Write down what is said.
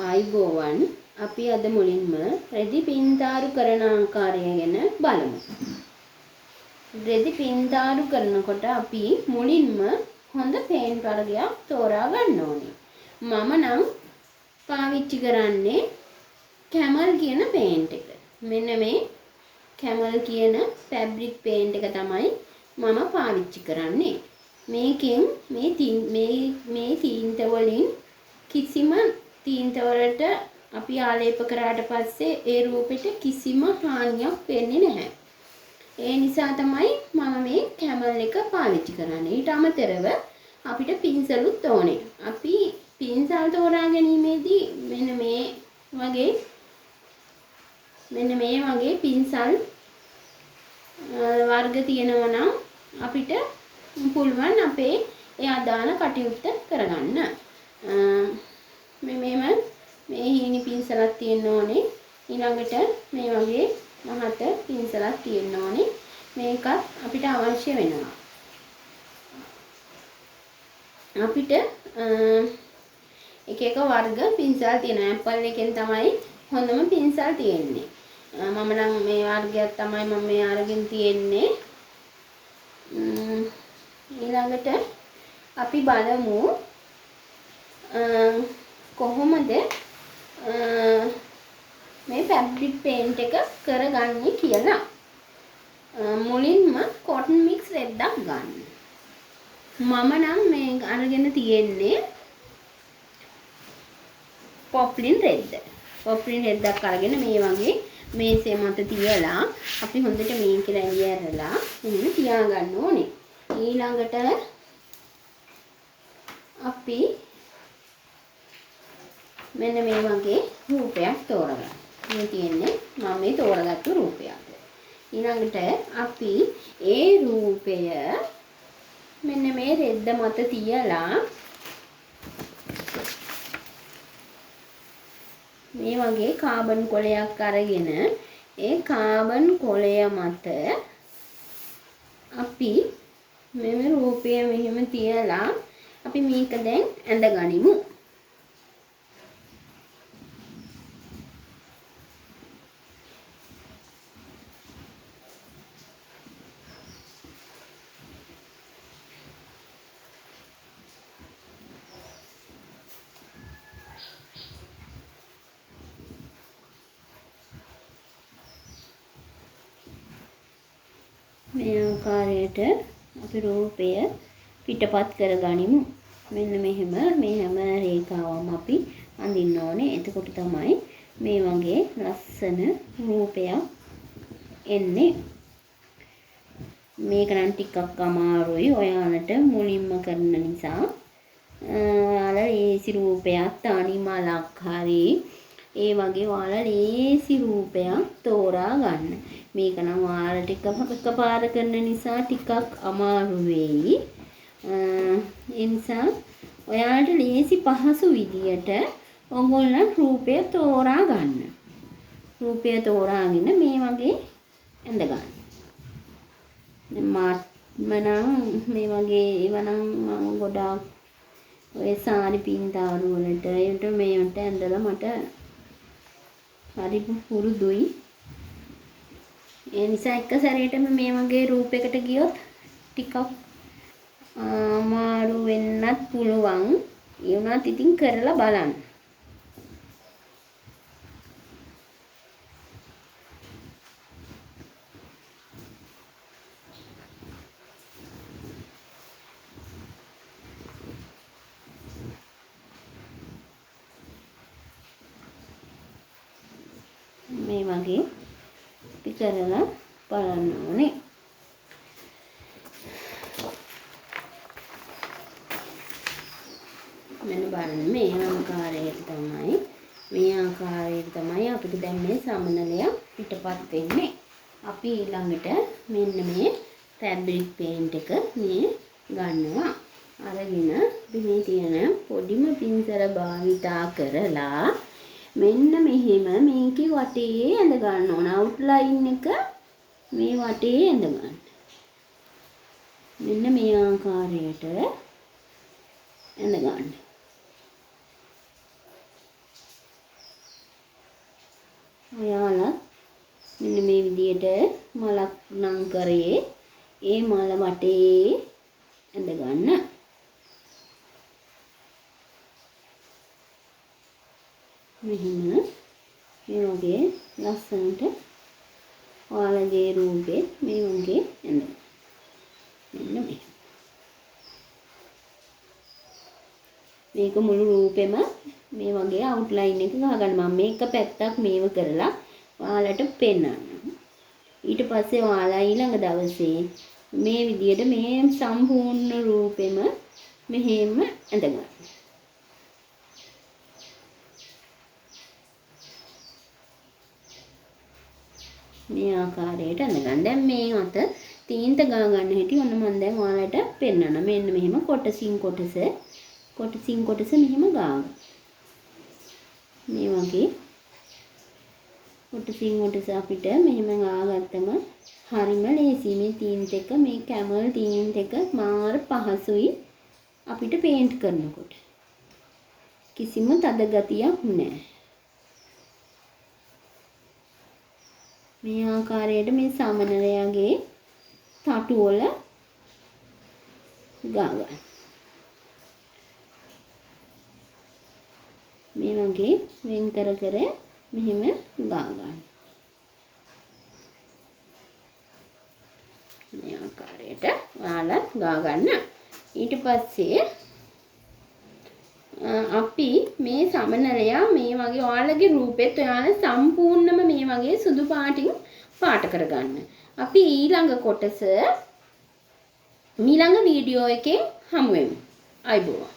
ආයිබෝවන් අපි අද මුලින්ම රෙදි පින්තාරු කරන ආකාරය ගැන බලමු. රෙදි පින්තාරු කරනකොට අපි මුලින්ම හොඳ පේන්ට් වර්ගයක් තෝරා ගන්න ඕනේ. මම නම් පාවිච්චි කරන්නේ කැමල් කියන පේන්ට් එක. මෙන්න මේ කැමල් කියන ෆැබ්‍රික් පේන්ට් එක තමයි මම පාවිච්චි කරන්නේ. මේකෙන් මේ තීන්ත වලින් කිසිම තීන්ත වලට අපි ආලේප කරාට පස්සේ ඒ රූපෙට කිසිම හානියක් වෙන්නේ නැහැ. ඒ නිසා තමයි මම මේ කැමල් එක පාවිච්චි කරන්නේ. ඊට අමතරව අපිට පින්සලුත් ඕනේ. අපි පින්සල් තෝරා ගැනීමේදී මෙන්න මේ වගේ පින්සල් වර්ග තියෙනවා නම් අපිට පුළුවන් අපේ ඒ අදාළ කටයුත්ත කරගන්න. මේ හීනි පින්සලක් තියෙන්න ඕනේ. ඊළඟට මේ වගේ මහත පින්සලක් තියෙන්න ඕනේ. මේකත් අපිට අවශ්‍ය වෙනවා. අපිට එක එක වර්ග පින්සල් තියෙනවා. ඇපල් එකෙන් තමයි හොඳම පින්සල් තියෙන්නේ. මම නම් මේ වර්ගයක් තමයි මම මේ අරගෙන තියෙන්නේ. ඊළඟට අපි බලමු කොහොමද මේ ෆැබ්‍රික් පේන්ට් එක කරගන්නේ කියලා. මුලින්ම කොටන් මික්ස් රෙද්දක් ගන්න. මම නම් මේ අරගෙන තියෙන්නේ පොප්ලින් රෙද්ද. පොප්ලින් රෙද්දක් අරගෙන මේ වගේ මේසේ මත තියලා අපි හොඳට මේක රැඳි ඇරලා මෙන්න තියාගන්න ඕනේ. ඊළඟට අපි මෙන්න මේ වගේ රූපයක් තෝරගන්න. මේ තියෙන්නේ මම මේ තෝරගත්තු රූපයක්. ඊළඟට අපි ඒ රූපය මෙන්න මේ රෙද්ද මත තියලා මේ වගේ කාබන් කොලයක් අරගෙන ඒ කාබන් කොලය මත අපි මෙම රූපය මෙහෙම තියලා අපි මේක දැන් ඇඳගනිමු. මේ ආකාරයට අපි රූපය පිටපත් කරගනිමු. මෙන්න මෙහෙම මේ හැම රේඛාවම අපි අඳින්න ඕනේ. එතකොට තමයි මේ වගේ ලස්සන රූපයක් එන්නේ. මේක නම් ටිකක් අමාරුයි ඔයාලට මුලින්ම කරන නිසා. ඔයාලා ලේසි රූපයක් තනිමලක් හරි ඒ වගේ ඔයාලා ලේසි රූපයක් තෝරා ගන්න. මේක නම් ඔයාලට එකපාර කරන නිසා ටිකක් අමාරු වෙයි. ඒ නිසා ඔයාලට ලේසි පහසු විදියට ඔයගොල්ලන් රූපය තෝරා ගන්න. රූපය තෝරාගෙන මේ වගේ ඇඳ ගන්න. මම මේ වගේ ඒවා නම් මම ගොඩාක් ඔය සාරි පින්තාරු වලට ඒකට මේකට ඇඳලා මට හරි පුරුදුයි. ඒ නිසා එක සැරේටම මේ වගේ රූපයකට ගියොත් ටිකක් අමාරු වෙන්නත් පුළුවන්. ඒ වුණත් ඉතින් කරලා බලන්න. මේ වගේ අපි කරලා බලන්න ඕනේ. මෙන්න බලන්න මේ ආකාරයට තමයි අපිට දැන් මේ සමනලය පිටපත් වෙන්නේ. අපි ඊළඟට මෙන්න මේ ෆැබ්‍රික් පේන්ට් එක මේ ගන්නවා. අරගෙන මේ තියෙන පොඩිම පින්සල භාවිතා කරලා මෙන්න මෙහෙම මේකේ වටේ ඇඳ ගන්න ඕන. අවුට්ලයින් එක මේ වටේ ඇඳ ගන්න. මෙන්න මේ ආකාරයට ඇඳ ගන්න. ඔයාලා මෙන්න මේ විදියට මලක් නම් කරේ ඒ මල වටේ ඇඳ ගන්න. මෙහෙම මේ වගේ ලස්සනට ඔයාලගේ රූපේ මේ වගේ ඇඳ. මෙන්න මේක මුළු රූපෙම මේ වගේ අවුට්ලයින් එක ගහගන්න. මම මේක පැත්තක් මේව කරලා ඔයාලට පෙන්නන්නම්. ඊට පස්සේ ඔයාලා ඊළඟ දවසේ මේ විදියට මේ සම්පූර්ණ රූපෙම මෙහෙම ඇඳගන්න. මේ ආකාරයට ඇඳගන්න. දැන් මේ අත තීන්ත ගා ගන්න හැටි ඔන්න මම දැන් ඔයාලට පෙන්නන්න. මෙන්න මෙහෙම කොටසින් කොටස මෙහෙම ගාගන්න. මේ වගේ කොටසින් කොටස අපිට මෙහෙම ගාගත්තම හරිම ලේසි. මේ තීන්ත එක මේ කැමල් තීන්ත එක මාර පහසුයි අපිට පේන්ට් කරනකොට. කිසිම තද ගතියක් නැහැ. මේ ආකාරයට මේ සමනලයාගේ තටු වල ගාගන්න. මේ වගේ වෙන් කර මෙහෙම ගාගන්න. මේ ආකාරයට ඔයාලා ගාගන්න. ඊට පස්සේ අපි මේ සමනලයා මේ වගේ ඔයාලගේ රූපෙත් ඔයාලා සම්පූර්ණම මේ වගේ සුදු පාටින් පාට කරගන්න. අපි ඊළඟ කොටස ඊළඟ වීඩියෝ එකෙන් හමු වෙමු. අයබෝවන්.